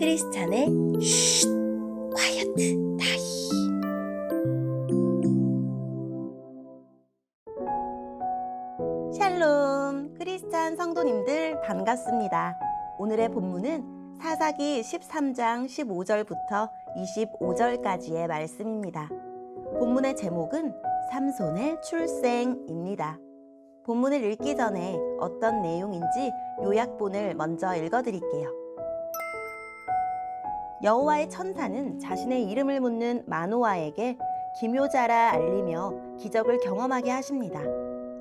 크리스찬의 쉿 콰이어트 타임. 샬롬 크리스찬 성도님들 반갑습니다. 오늘의 본문은 사사기 13장 15절부터 25절까지의 말씀입니다. 본문의 제목은 삼손의 출생입니다. 본문을 읽기 전에 어떤 내용인지 요약본을 먼저 읽어드릴게요. 여호와의 천사는 자신의 이름을 묻는 마노아에게 기묘자라 알리며 기적을 경험하게 하십니다.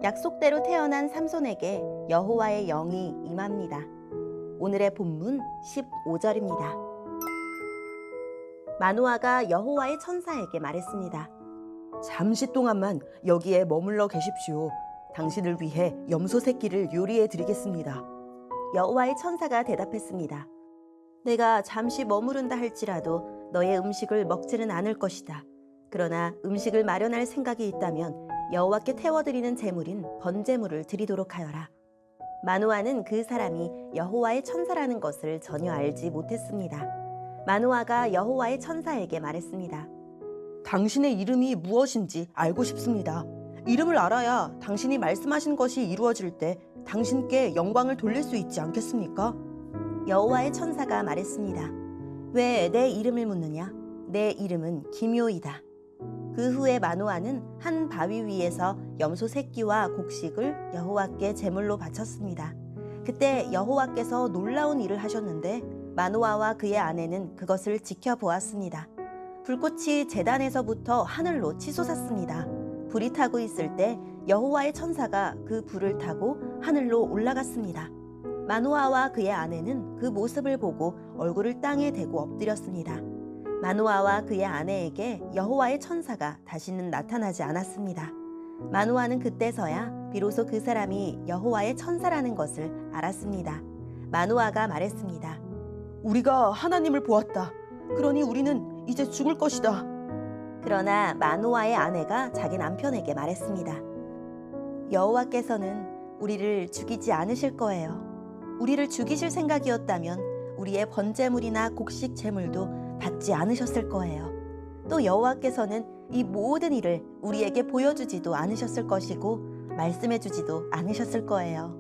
약속대로 태어난 삼손에게 여호와의 영이 임합니다. 오늘의 본문 15절입니다. 마노아가 여호와의 천사에게 말했습니다. 잠시 동안만 여기에 머물러 계십시오. 당신을 위해 염소 새끼를 요리해 드리겠습니다. 여호와의 천사가 대답했습니다. 내가 잠시 머무른다 할지라도 너의 음식을 먹지는 않을 것이다. 그러나 음식을 마련할 생각이 있다면 여호와께 태워드리는 제물인 번제물을 드리도록 하여라. 마노아는 그 사람이 여호와의 천사라는 것을 전혀 알지 못했습니다. 마노아가 여호와의 천사에게 말했습니다. 당신의 이름이 무엇인지 알고 싶습니다. 이름을 알아야 당신이 말씀하신 것이 이루어질 때 당신께 영광을 돌릴 수 있지 않겠습니까? 여호와의 천사가 말했습니다. 왜 내 이름을 묻느냐? 내 이름은 기묘이다. 그 후에 마노아는 한 바위 위에서 염소 새끼와 곡식을 여호와께 제물로 바쳤습니다. 그때 여호와께서 놀라운 일을 하셨는데 마노아와 그의 아내는 그것을 지켜보았습니다. 불꽃이 제단에서부터 하늘로 치솟았습니다. 불이 타고 있을 때 여호와의 천사가 그 불을 타고 하늘로 올라갔습니다. 마노아와 그의 아내는 그 모습을 보고 얼굴을 땅에 대고 엎드렸습니다. 마노아와 그의 아내에게 여호와의 천사가 다시는 나타나지 않았습니다. 마노아는 그때서야 비로소 그 사람이 여호와의 천사라는 것을 알았습니다. 마노아가 말했습니다. 우리가 하나님을 보았다. 그러니 우리는 이제 죽을 것이다. 그러나 마노아의 아내가 자기 남편에게 말했습니다. 여호와께서는 우리를 죽이지 않으실 거예요. 우리를 죽이실 생각이었다면 우리의 번제물이나 곡식 제물도 받지 않으셨을 거예요. 또 여호와께서는 이 모든 일을 우리에게 보여주지도 않으셨을 것이고 말씀해주지도 않으셨을 거예요.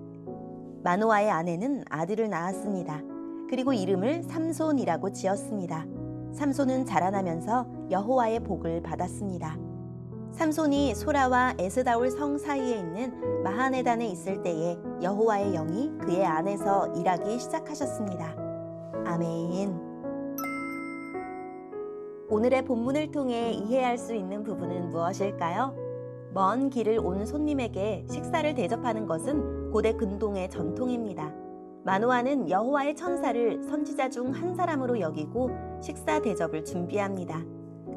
마노아의 아내는 아들을 낳았습니다. 그리고 이름을 삼손이라고 지었습니다. 삼손은 자라나면서 여호와의 복을 받았습니다. 삼손이 소라와 에스다올 성 사이에 있는 마하네단에 있을 때에 여호와의 영이 그의 안에서 일하기 시작하셨습니다. 아멘. 오늘의 본문을 통해 이해할 수 있는 부분은 무엇일까요? 먼 길을 온 손님에게 식사를 대접하는 것은 고대 근동의 전통입니다. 마노아는 여호와의 천사를 선지자 중 한 사람으로 여기고 식사 대접을 준비합니다.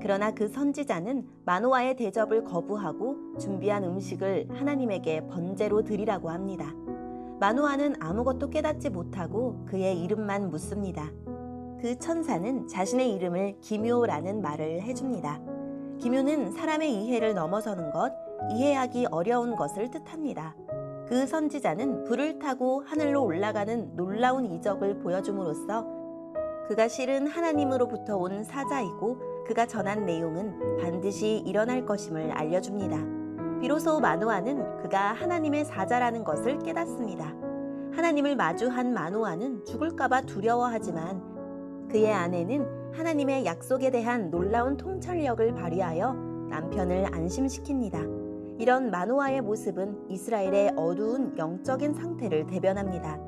그러나 그 선지자는 마노아의 대접을 거부하고 준비한 음식을 하나님에게 번제로 드리라고 합니다. 마노아는 아무것도 깨닫지 못하고 그의 이름만 묻습니다. 그 천사는 자신의 이름을 기묘라는 말을 해줍니다. 기묘는 사람의 이해를 넘어서는 것, 이해하기 어려운 것을 뜻합니다. 그 선지자는 불을 타고 하늘로 올라가는 놀라운 이적을 보여줌으로써 그가 실은 하나님으로부터 온 사자이고 그가 전한 내용은 반드시 일어날 것임을 알려줍니다. 비로소 마노아는 그가 하나님의 사자라는 것을 깨닫습니다. 하나님을 마주한 마노아는 죽을까봐 두려워하지만 그의 아내는 하나님의 약속에 대한 놀라운 통찰력을 발휘하여 남편을 안심시킵니다. 이런 마노아의 모습은 이스라엘의 어두운 영적인 상태를 대변합니다.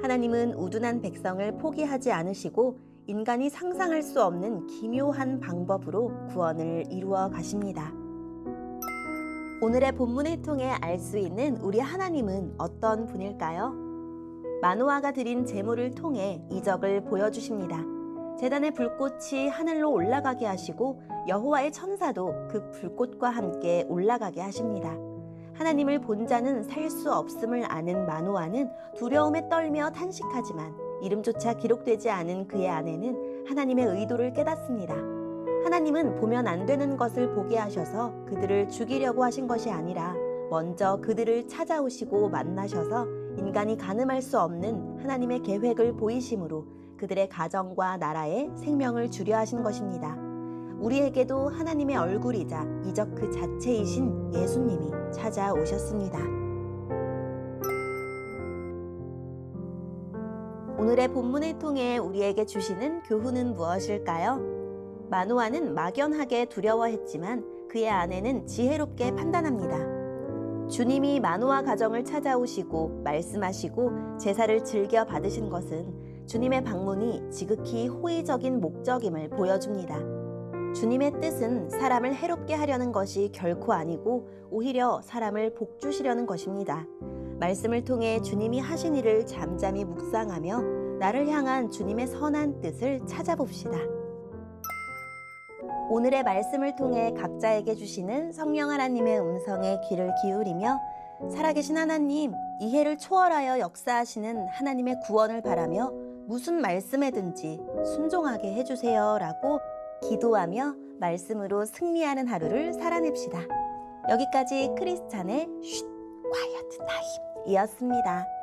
하나님은 우둔한 백성을 포기하지 않으시고 인간이 상상할 수 없는 기묘한 방법으로 구원을 이루어 가십니다. 오늘의 본문을 통해 알 수 있는 우리 하나님은 어떤 분일까요? 마노아가 드린 제물을 통해 이적을 보여주십니다. 제단의 불꽃이 하늘로 올라가게 하시고 여호와의 천사도 그 불꽃과 함께 올라가게 하십니다. 하나님을 본 자는 살 수 없음을 아는 마노아는 두려움에 떨며 탄식하지만 이름조차 기록되지 않은 그의 아내는 하나님의 의도를 깨닫습니다. 하나님은 보면 안 되는 것을 보게 하셔서 그들을 죽이려고 하신 것이 아니라 먼저 그들을 찾아오시고 만나셔서 인간이 가늠할 수 없는 하나님의 계획을 보이심으로 그들의 가정과 나라에 생명을 주려 하신 것입니다. 우리에게도 하나님의 얼굴이자 이적 그 자체이신 예수님이 찾아오셨습니다. 오늘의 본문을 통해 우리에게 주시는 교훈은 무엇일까요? 마노아는 막연하게 두려워했지만 그의 아내는 지혜롭게 판단합니다. 주님이 마노아 가정을 찾아오시고 말씀하시고 제사를 즐겨 받으신 것은 주님의 방문이 지극히 호의적인 목적임을 보여줍니다. 주님의 뜻은 사람을 해롭게 하려는 것이 결코 아니고 오히려 사람을 복주시려는 것입니다. 말씀을 통해 주님이 하신 일을 잠잠히 묵상하며 나를 향한 주님의 선한 뜻을 찾아봅시다. 오늘의 말씀을 통해 각자에게 주시는 성령 하나님의 음성에 귀를 기울이며 살아계신 하나님, 이해를 초월하여 역사하시는 하나님의 구원을 바라며 무슨 말씀에든지 순종하게 해주세요 라고 기도하며 말씀으로 승리하는 하루를 살아냅시다. 여기까지 크리스찬의 쉿 콰이어트 타임이었습니다.